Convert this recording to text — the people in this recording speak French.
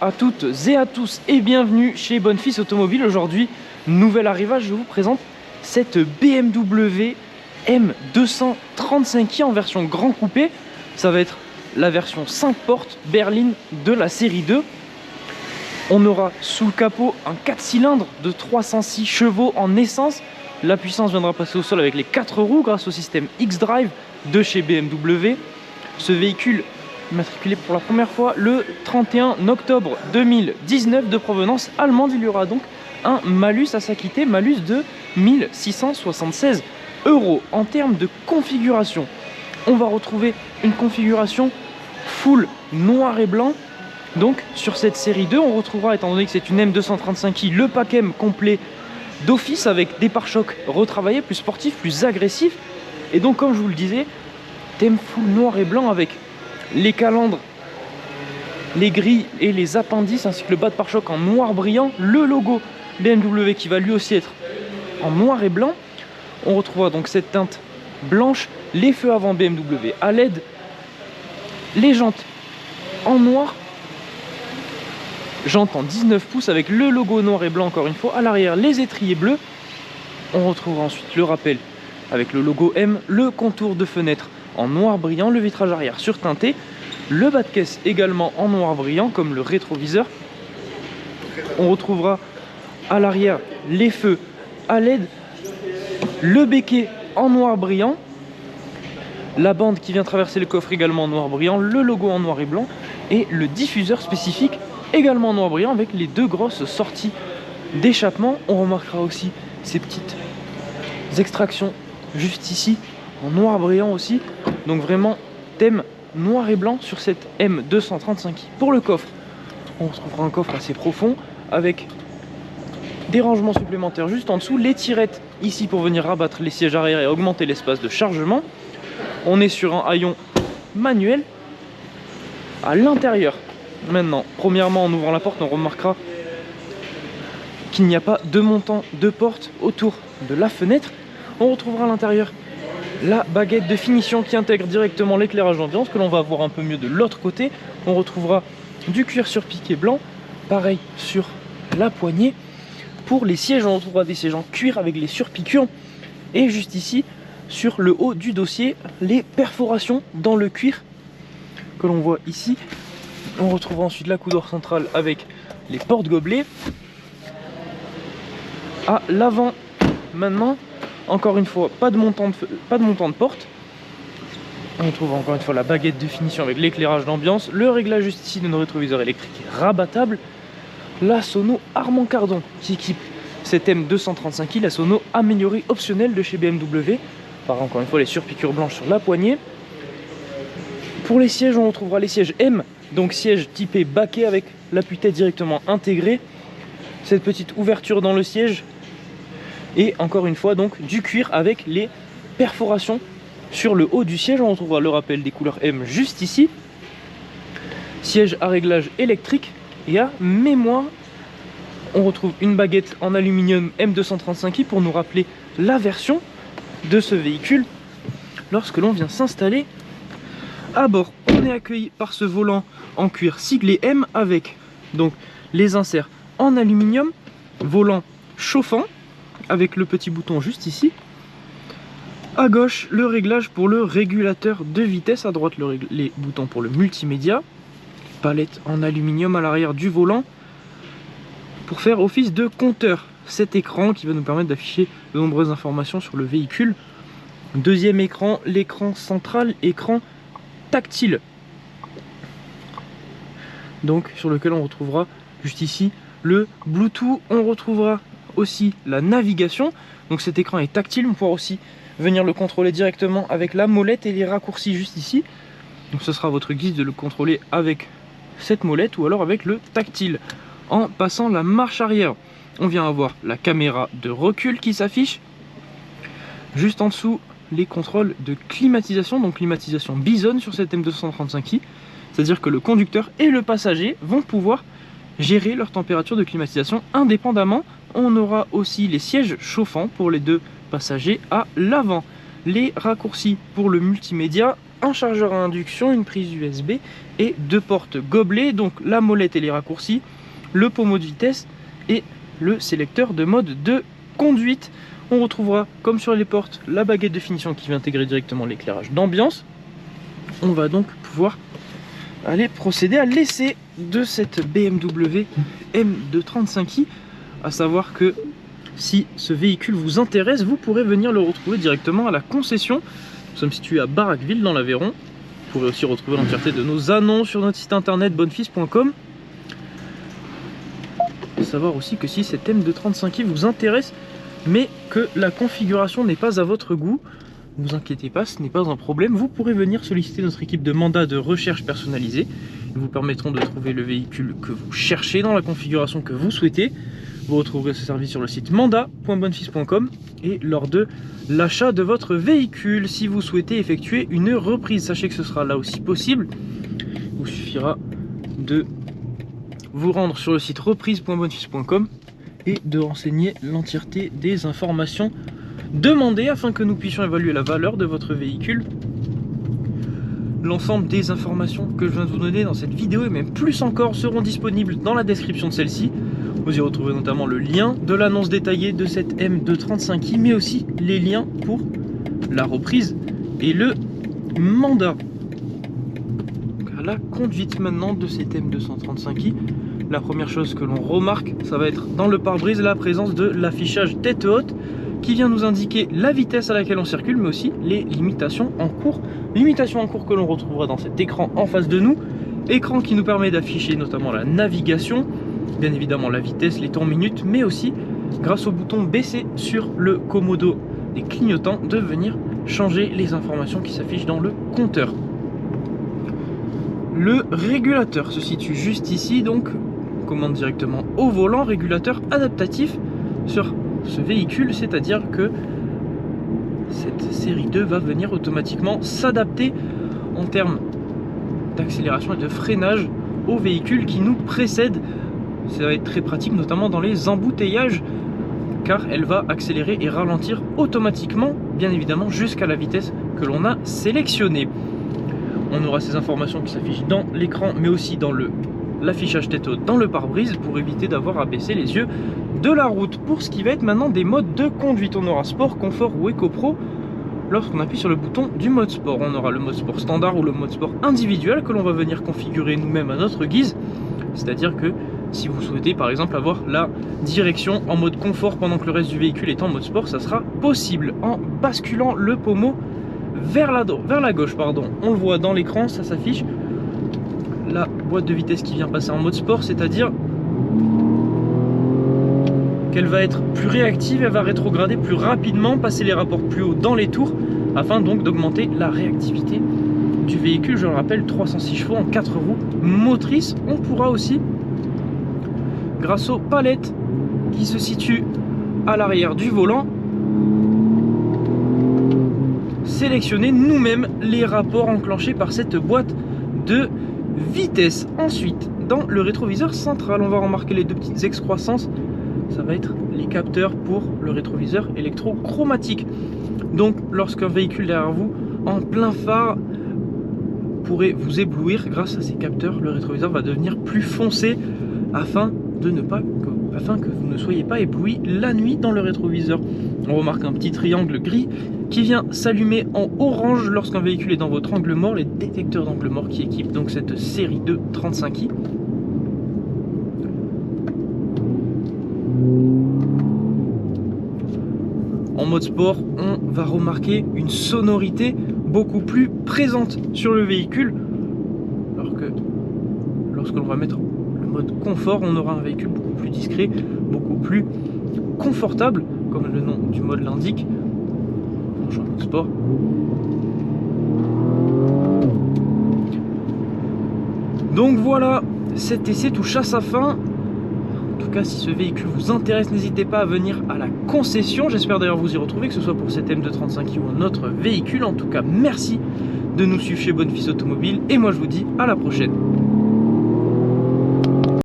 à toutes et à tous et bienvenue chez Bonfils Automobile. Aujourd'hui, nouvel arrivage, je vous présente cette BMW M235i en version grand coupé. Ça va être la version 5 portes berline de la série 2. On aura sous le capot un 4 cylindres de 306 chevaux en essence. La puissance viendra passer au sol avec les 4 roues grâce au système X-Drive de chez BMW. Ce véhicule matriculé pour la première fois le 31 octobre 2019 de provenance allemande. Il y aura donc un malus à s'acquitter, malus de 1676 €. En termes de configuration, on va retrouver une configuration full noir et blanc. Donc sur cette série 2, on retrouvera, étant donné que c'est une M235i, le pack M complet d'office avec des pare-chocs retravaillés, plus sportifs, plus agressifs. Et donc comme je vous le disais, thème full noir et blanc avec les calandres, les grilles et les appendices ainsi que le bas de pare-choc en noir brillant, le logo BMW qui va lui aussi être en noir et blanc. On retrouvera donc cette teinte blanche, les feux avant BMW à LED, les jantes en noir, jantes en 19 pouces avec le logo noir et blanc encore une fois. À l'arrière, les étriers bleus. On retrouvera ensuite le rappel avec le logo M, le contour de fenêtre en noir brillant, le vitrage arrière surteinté, le bas de caisse également en noir brillant comme le rétroviseur. On retrouvera à l'arrière les feux à LED, le béquet en noir brillant, la bande qui vient traverser le coffre également en noir brillant, le logo en noir et blanc et le diffuseur spécifique également en noir brillant avec les deux grosses sorties d'échappement. On remarquera aussi ces petites extractions juste ici en noir brillant aussi. Donc vraiment thème noir et blanc sur cette M235i. Pour le coffre, on retrouvera un coffre assez profond avec des rangements supplémentaires juste en dessous, les tirettes ici pour venir rabattre les sièges arrière et augmenter l'espace de chargement. On est sur un haillon manuel. À l'intérieur, maintenant, premièrement en ouvrant la porte, on remarquera qu'il n'y a pas de montant de porte autour de la fenêtre. On retrouvera à l'intérieur la baguette de finition qui intègre directement l'éclairage d'ambiance que l'on va voir un peu mieux de l'autre côté. On retrouvera du cuir surpiqué blanc, pareil sur la poignée. Pour les sièges, on retrouvera des sièges en cuir avec les surpiqûres. Et juste ici, sur le haut du dossier, les perforations dans le cuir que l'on voit ici. On retrouvera ensuite la coudoir centrale avec les portes-gobelets. À l'avant, maintenant, encore une fois, pas de montant de porte. On retrouve encore une fois la baguette de finition avec l'éclairage d'ambiance, le réglage juste ici de nos rétroviseurs électriques rabattables, la sono Harman Kardon qui équipe cette M235i, la sono améliorée optionnelle de chez BMW, par encore une fois les surpiqûres blanches sur la poignée. Pour les sièges, on retrouvera les sièges M, donc siège typé baquet avec l'appui-tête directement intégré, cette petite ouverture dans le siège et encore une fois donc du cuir avec les perforations sur le haut du siège. On retrouvera le rappel des couleurs M juste ici, siège à réglage électrique et à mémoire. On retrouve une baguette en aluminium M235i pour nous rappeler la version de ce véhicule lorsque l'on vient s'installer à bord. On est accueilli par ce volant en cuir siglé M avec donc les inserts en aluminium, volant chauffant avec le petit bouton juste ici. À gauche, le réglage pour le régulateur de vitesse, à droite les boutons pour le multimédia, palette en aluminium à l'arrière du volant pour faire office de compteur. Cet écran qui va nous permettre d'afficher de nombreuses informations sur le véhicule. Deuxième écran, l'écran central, écran tactile, donc sur lequel on retrouvera juste ici le Bluetooth. On retrouvera aussi la navigation, donc cet écran est tactile, on pourra aussi venir le contrôler directement avec la molette et les raccourcis juste ici. Donc ce sera votre guise de le contrôler avec cette molette ou alors avec le tactile. En passant la marche arrière, on vient avoir la caméra de recul qui s'affiche. Juste en dessous, les contrôles de climatisation, donc climatisation Bison sur cette M235i, c'est-à-dire que le conducteur et le passager vont pouvoir gérer leur température de climatisation indépendamment. On aura aussi les sièges chauffants pour les deux passagers à l'avant, les raccourcis pour le multimédia un chargeur à induction, une prise USB et 2 portes gobelets, donc la molette et les raccourcis, le pommeau de vitesse et le sélecteur de mode de conduite. On retrouvera, comme sur les portes, la baguette de finition qui vient intégrer directement l'éclairage d'ambiance. On va donc pouvoir aller procéder à l'essai de cette BMW M235i, à savoir que si ce véhicule vous intéresse, vous pourrez venir le retrouver directement à la concession. Nous sommes situés à Barraqueville dans l'Aveyron. Vous pourrez aussi retrouver l'entièreté de nos annonces sur notre site internet bonnefils.com. Savoir aussi que si cette M235i vous intéresse, mais que la configuration n'est pas à votre goût, ne vous inquiétez pas, ce n'est pas un problème. Vous pourrez venir solliciter notre équipe de mandat de recherche personnalisée. Ils vous permettront de trouver le véhicule que vous cherchez dans la configuration que vous souhaitez. Vous retrouverez ce service sur le site mandat.bonnefils.com et lors de l'achat de votre véhicule. Si vous souhaitez effectuer une reprise, sachez que ce sera là aussi possible. Il vous suffira de vous rendre sur le site reprise.bonnefils.com et de renseigner l'entièreté des informations demandées afin que nous puissions évaluer la valeur de votre véhicule. L'ensemble des informations que je viens de vous donner dans cette vidéo et même plus encore seront disponibles dans la description de celle-ci. Vous y retrouvez notamment le lien de l'annonce détaillée de cette M235i, mais aussi les liens pour la reprise et le mandat. À la conduite maintenant de cette M235i, la première chose que l'on remarque, ça va être dans le pare-brise la présence de l'affichage tête haute qui vient nous indiquer la vitesse à laquelle on circule, mais aussi les limitations en cours. Limitations en cours que l'on retrouvera dans cet écran en face de nous. Écran qui nous permet d'afficher notamment la navigation, bien évidemment la vitesse, les temps minutes, mais aussi grâce au bouton baisser sur le commodo des clignotants de venir changer les informations qui s'affichent dans le compteur. Le régulateur se situe juste ici, donc on commande directement au volant, régulateur adaptatif sur ce véhicule, c'est-à-dire que cette série 2 va venir automatiquement s'adapter en termes d'accélération et de freinage au véhicule qui nous précède. Ça va être très pratique notamment dans les embouteillages car elle va accélérer et ralentir automatiquement, bien évidemment jusqu'à la vitesse que l'on a sélectionnée. On aura ces informations qui s'affichent dans l'écran mais aussi dans l'affichage tête haute dans le pare-brise pour éviter d'avoir à baisser les yeux de la route. Pour ce qui va être maintenant des modes de conduite, on aura sport, confort ou Eco Pro. Lorsqu'on appuie sur le bouton du mode sport, on aura le mode sport standard ou le mode sport individuel que l'on va venir configurer nous-mêmes à notre guise. C'est-à-dire que si vous souhaitez par exemple avoir la direction en mode confort pendant que le reste du véhicule est en mode sport, ça sera possible en basculant le pommeau vers la gauche. On le voit dans l'écran, ça s'affiche. La boîte de vitesse qui vient passer en mode sport, c'est-à-dire qu'elle va être plus réactive, elle va rétrograder plus rapidement, passer les rapports plus haut dans les tours, afin donc d'augmenter la réactivité du véhicule. Je le rappelle, 306 chevaux en 4 roues motrices. On pourra aussi, grâce aux palettes qui se situent à l'arrière du volant, sélectionner nous-mêmes les rapports enclenchés par cette boîte de vitesse. Ensuite, dans le rétroviseur central, on va remarquer les deux petites excroissances. Ça va être les capteurs pour le rétroviseur électrochromatique. Donc lorsqu'un véhicule derrière vous en plein phare pourrait vous éblouir, grâce à ces capteurs, le rétroviseur va devenir plus foncé afin que vous ne soyez pas ébloui la nuit dans le rétroviseur. On remarque un petit triangle gris qui vient s'allumer en orange lorsqu'un véhicule est dans votre angle mort, les détecteurs d'angle mort qui équipent donc cette série 2 35i. En mode sport, on va remarquer une sonorité beaucoup plus présente sur le véhicule, alors que lorsque l'on va mettre le mode confort, on aura un véhicule beaucoup plus discret, beaucoup plus confortable, comme le nom du mode l'indique. On change de sport. Donc voilà, cet essai touche à sa fin. En tout cas, si ce véhicule vous intéresse, n'hésitez pas à venir à la concession. J'espère d'ailleurs vous y retrouver, que ce soit pour cette M235i ou un autre véhicule. En tout cas, merci de nous suivre chez Bonnefils Automobile. Et moi, je vous dis à la prochaine.